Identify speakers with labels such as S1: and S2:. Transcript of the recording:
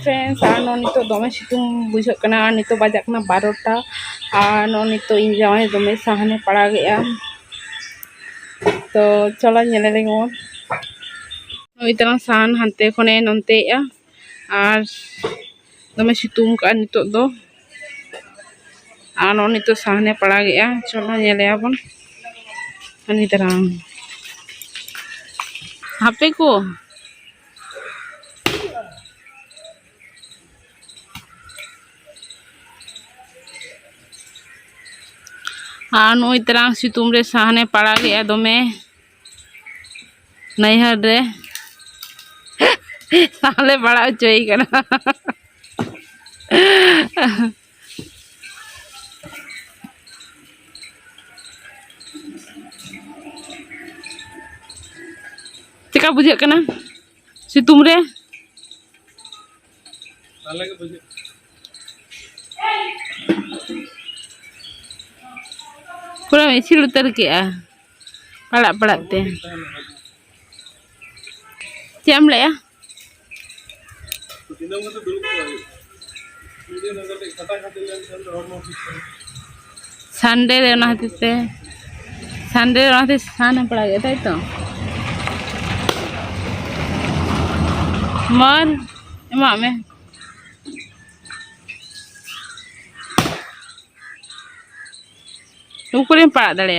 S1: Friends और नितो दमे सितुंग बुझाना और नितो बजाकना 12टा और नितो इन जावाई दमे साहने पड़ा गया। तो चलो नेले लेंगे इतना साहन हानते खने नंते और दमे सितुंग का नितो दो और नितो साहने पड़ा गया। चलो नेले आबन अनि तरह हापे को हाँ नई तरह सितुंग रे साहने पड़ा गया दमे नैहर रे साले बड़ा चोई कना चिका बुझे कना सितुंग रे पूरा इसिल उतर के पड़ा पड़ाते चम ले संडे रे संडे साने पड़ा गया ताई तो मर एमा में ऊपर पड़ा दड़े